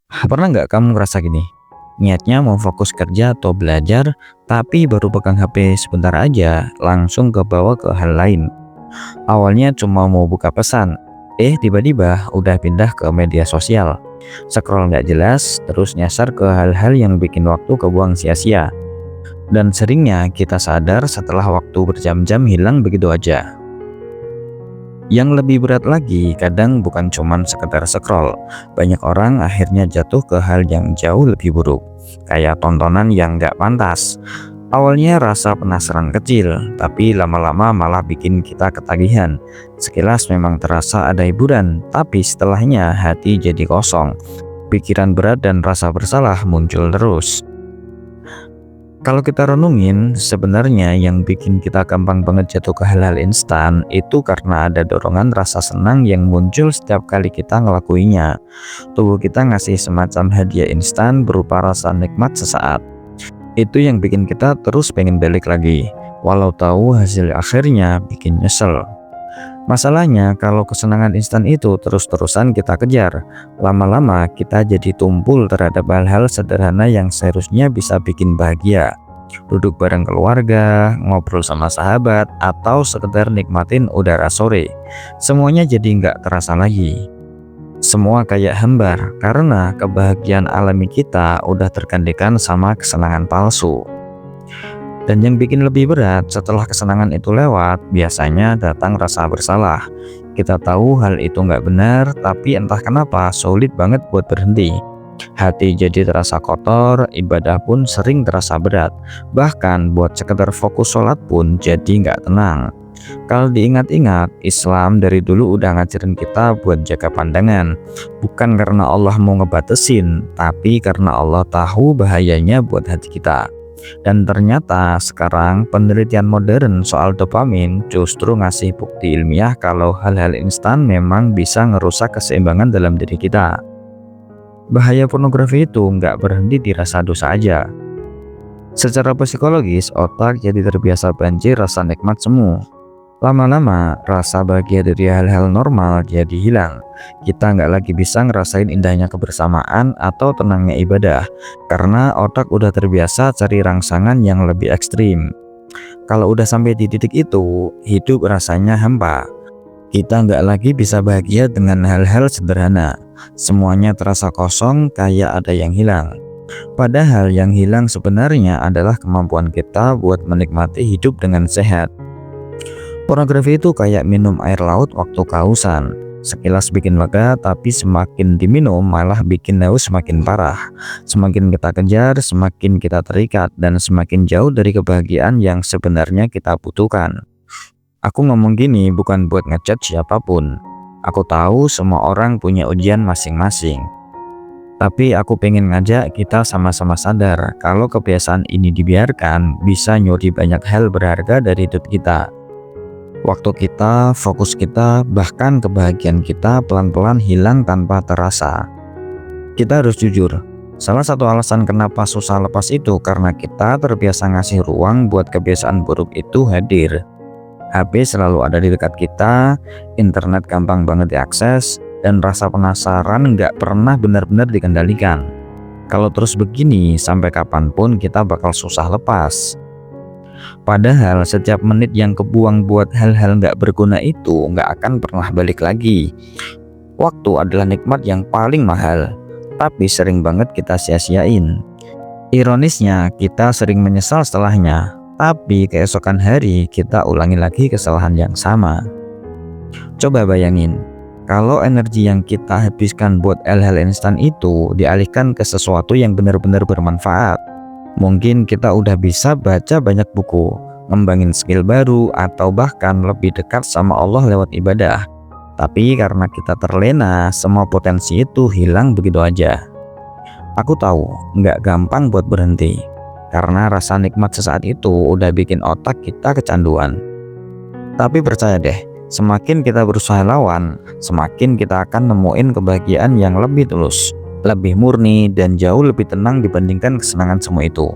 Pernah nggak kamu ngerasa gini? Niatnya mau fokus kerja atau belajar, tapi baru pegang HP sebentar aja, langsung kebawa ke hal lain. Awalnya cuma mau buka pesan, tiba-tiba udah pindah ke media sosial. Scroll nggak jelas, terus nyasar ke hal-hal yang bikin waktu kebuang sia-sia. Dan seringnya kita sadar setelah waktu berjam-jam hilang begitu aja. Yang lebih berat lagi, kadang bukan cuman sekedar scroll. Banyak orang akhirnya jatuh ke hal yang jauh lebih buruk, kayak tontonan yang nggak pantas. Awalnya rasa penasaran kecil, tapi lama-lama malah bikin kita ketagihan. Sekilas memang terasa ada hiburan, tapi setelahnya hati jadi kosong. Pikiran berat dan rasa bersalah muncul terus. Kalau kita renungin, sebenarnya yang bikin kita gampang banget jatuh ke hal-hal instan itu karena ada dorongan rasa senang yang muncul setiap kali kita ngelakuinya. Tubuh kita ngasih semacam hadiah instan berupa rasa nikmat sesaat. Itu yang bikin kita terus pengen balik lagi, walau tahu hasil akhirnya bikin nyesel. Masalahnya, kalau kesenangan instan itu terus-terusan kita kejar, lama-lama kita jadi tumpul terhadap hal-hal sederhana yang seharusnya bisa bikin bahagia. Duduk bareng keluarga, ngobrol sama sahabat, atau sekedar nikmatin udara sore. Semuanya jadi nggak terasa lagi. Semua kayak hambar, karena kebahagiaan alami kita udah tergantikan sama kesenangan palsu. Dan yang bikin lebih berat, setelah kesenangan itu lewat, biasanya datang rasa bersalah. Kita tahu hal itu nggak benar, tapi entah kenapa sulit banget buat berhenti. Hati jadi terasa kotor, ibadah pun sering terasa berat. Bahkan buat sekedar fokus sholat pun jadi nggak tenang. Kalau diingat-ingat, Islam dari dulu udah ngajarin kita buat jaga pandangan. Bukan karena Allah mau ngebatesin, tapi karena Allah tahu bahayanya buat hati kita. Dan ternyata sekarang penelitian modern soal dopamin justru ngasih bukti ilmiah kalau hal-hal instan memang bisa ngerusak keseimbangan dalam diri kita. Bahaya pornografi itu nggak berhenti di rasa dosa aja. Secara psikologis, otak jadi terbiasa banjir rasa nikmat semu. Lama-lama, rasa bahagia dari hal-hal normal jadi hilang. Kita nggak lagi bisa ngerasain indahnya kebersamaan atau tenangnya ibadah, karena otak udah terbiasa cari rangsangan yang lebih ekstrim. Kalau udah sampai di titik itu, hidup rasanya hampa. Kita nggak lagi bisa bahagia dengan hal-hal sederhana. Semuanya terasa kosong, kayak ada yang hilang. Padahal yang hilang sebenarnya adalah kemampuan kita buat menikmati hidup dengan sehat. Pornografi itu kayak minum air laut waktu kehausan. Sekilas bikin lega, tapi semakin diminum malah bikin haus semakin parah. Semakin kita kejar, semakin kita terikat, dan semakin jauh dari kebahagiaan yang sebenarnya kita butuhkan. Aku ngomong gini bukan buat ngejudge siapapun. Aku tahu semua orang punya ujian masing-masing. Tapi aku pengen ngajak kita sama-sama sadar kalau kebiasaan ini dibiarkan bisa nyuri banyak hal berharga dari hidup kita. Waktu kita, fokus kita, bahkan kebahagiaan kita pelan-pelan hilang tanpa terasa. Kita harus jujur, salah satu alasan kenapa susah lepas itu karena kita terbiasa ngasih ruang buat kebiasaan buruk itu hadir. HP selalu ada di dekat kita, internet gampang banget diakses, dan rasa penasaran nggak pernah benar-benar dikendalikan. Kalau terus begini, sampai kapanpun kita bakal susah lepas. Padahal setiap menit yang kebuang buat hal-hal nggak berguna itu nggak akan pernah balik lagi. Waktu adalah nikmat yang paling mahal, tapi sering banget kita sia-siain. Ironisnya, kita sering menyesal setelahnya, tapi keesokan hari kita ulangi lagi kesalahan yang sama. Coba bayangin, kalau energi yang kita habiskan buat hal-hal instan itu dialihkan ke sesuatu yang benar-benar bermanfaat. Mungkin kita udah bisa baca banyak buku, ngembangin skill baru, atau bahkan lebih dekat sama Allah lewat ibadah. Tapi karena kita terlena, semua potensi itu hilang begitu aja. Aku tahu, nggak gampang buat berhenti, karena rasa nikmat sesaat itu udah bikin otak kita kecanduan. Tapi percaya deh, semakin kita berusaha lawan, semakin kita akan nemuin kebahagiaan yang lebih tulus, lebih murni, dan jauh lebih tenang dibandingkan kesenangan semua itu.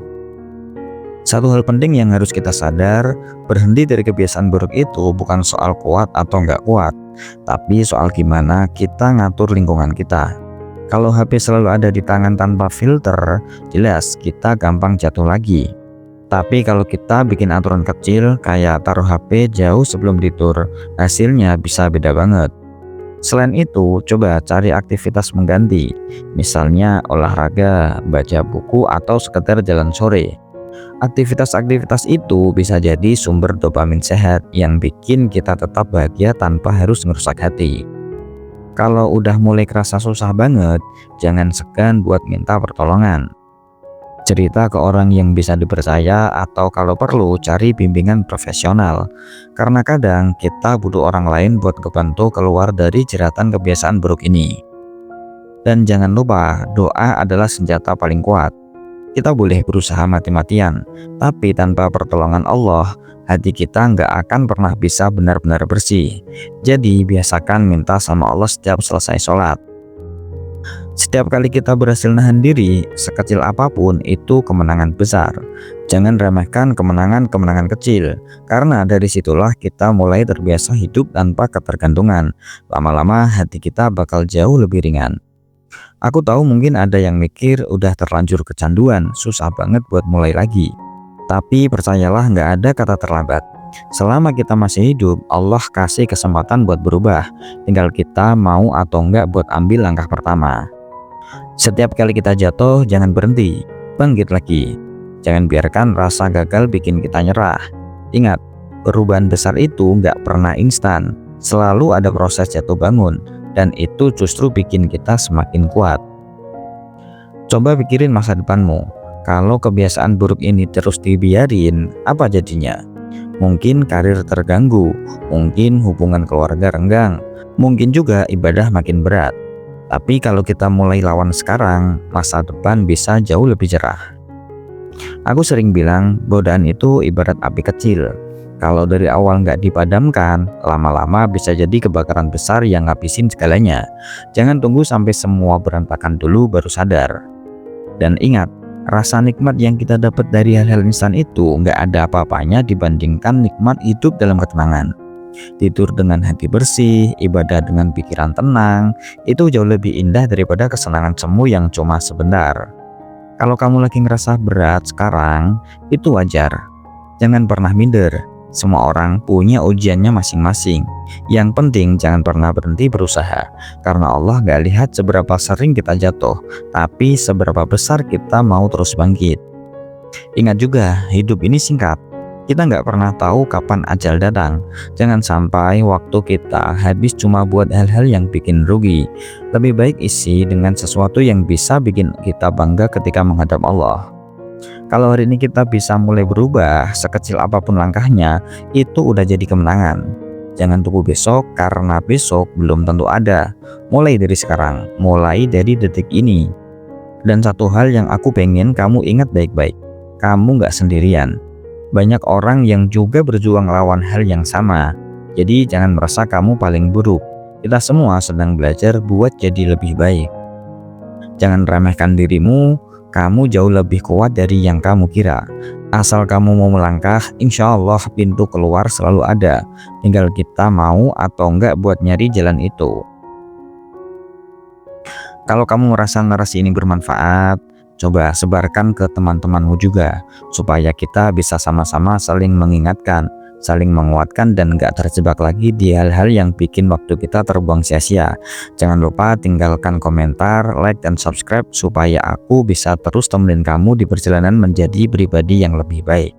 Satu hal penting yang harus kita sadar, berhenti dari kebiasaan buruk itu bukan soal kuat atau nggak kuat, tapi soal gimana kita ngatur lingkungan kita. Kalau HP selalu ada di tangan tanpa filter, jelas kita gampang jatuh lagi. Tapi kalau kita bikin aturan kecil kayak taruh HP jauh sebelum tidur, hasilnya bisa beda banget. Selain itu, coba cari aktivitas mengganti, misalnya olahraga, baca buku, atau sekedar jalan sore. Aktivitas-aktivitas itu bisa jadi sumber dopamin sehat yang bikin kita tetap bahagia tanpa harus ngerusak hati. Kalau udah mulai kerasa susah banget, jangan segan buat minta pertolongan. Cerita ke orang yang bisa dipercaya atau kalau perlu cari bimbingan profesional. Karena kadang kita butuh orang lain buat kebantu keluar dari jeratan kebiasaan buruk ini. Dan jangan lupa, doa adalah senjata paling kuat. Kita boleh berusaha mati-matian, tapi tanpa pertolongan Allah, hati kita nggak akan pernah bisa benar-benar bersih. Jadi biasakan minta sama Allah setiap selesai sholat. Setiap kali kita berhasil nahan diri, sekecil apapun itu kemenangan besar. Jangan remehkan kemenangan-kemenangan kecil, karena dari situlah kita mulai terbiasa hidup tanpa ketergantungan. Lama-lama hati kita bakal jauh lebih ringan. Aku tahu mungkin ada yang mikir udah terlanjur kecanduan, susah banget buat mulai lagi. Tapi percayalah, nggak ada kata terlambat. Selama kita masih hidup, Allah kasih kesempatan buat berubah. Tinggal kita mau atau enggak buat ambil langkah pertama. Setiap kali kita jatuh, jangan berhenti, bangkit lagi. Jangan biarkan rasa gagal bikin kita nyerah. Ingat, perubahan besar itu nggak pernah instan. Selalu ada proses jatuh bangun. Dan itu justru bikin kita semakin kuat. Coba pikirin masa depanmu. Kalau kebiasaan buruk ini terus dibiarin, apa jadinya? Mungkin karir terganggu, mungkin hubungan keluarga renggang, mungkin juga ibadah makin berat. Tapi kalau kita mulai lawan sekarang, masa depan bisa jauh lebih cerah. Aku sering bilang, godaan itu ibarat api kecil. Kalau dari awal nggak dipadamkan, lama-lama bisa jadi kebakaran besar yang ngabisin segalanya. Jangan tunggu sampai semua berantakan dulu baru sadar. Dan ingat, rasa nikmat yang kita dapat dari hal-hal instan itu nggak ada apa-apanya dibandingkan nikmat hidup dalam ketenangan. Tidur dengan hati bersih, ibadah dengan pikiran tenang, itu jauh lebih indah daripada kesenangan semu yang cuma sebentar. Kalau kamu lagi ngerasa berat sekarang, itu wajar. Jangan pernah minder. Semua orang punya ujiannya masing-masing. Yang penting jangan pernah berhenti berusaha. Karena Allah gak lihat seberapa sering kita jatuh, tapi seberapa besar kita mau terus bangkit. Ingat juga, hidup ini singkat. Kita nggak pernah tahu kapan ajal datang. Jangan sampai waktu kita habis cuma buat hal-hal yang bikin rugi. Lebih baik isi dengan sesuatu yang bisa bikin kita bangga ketika menghadap Allah. Kalau hari ini kita bisa mulai berubah, sekecil apapun langkahnya, itu udah jadi kemenangan. Jangan tunggu besok, karena besok belum tentu ada. Mulai dari sekarang, mulai dari detik ini. Dan satu hal yang aku pengen kamu ingat baik-baik, kamu nggak sendirian. Banyak orang yang juga berjuang lawan hal yang sama. Jadi jangan merasa kamu paling buruk. Kita semua sedang belajar buat jadi lebih baik. Jangan remehkan dirimu. Kamu jauh lebih kuat dari yang kamu kira. Asal kamu mau melangkah, insya Allah pintu keluar selalu ada. Tinggal kita mau atau enggak buat nyari jalan itu. Kalau kamu merasa narasi ini bermanfaat, coba sebarkan ke teman-temanmu juga. Supaya kita bisa sama-sama saling mengingatkan, saling menguatkan, dan gak terjebak lagi di hal-hal yang bikin waktu kita terbuang sia-sia. Jangan lupa tinggalkan komentar, like, dan subscribe supaya aku bisa terus temenin kamu di perjalanan menjadi pribadi yang lebih baik.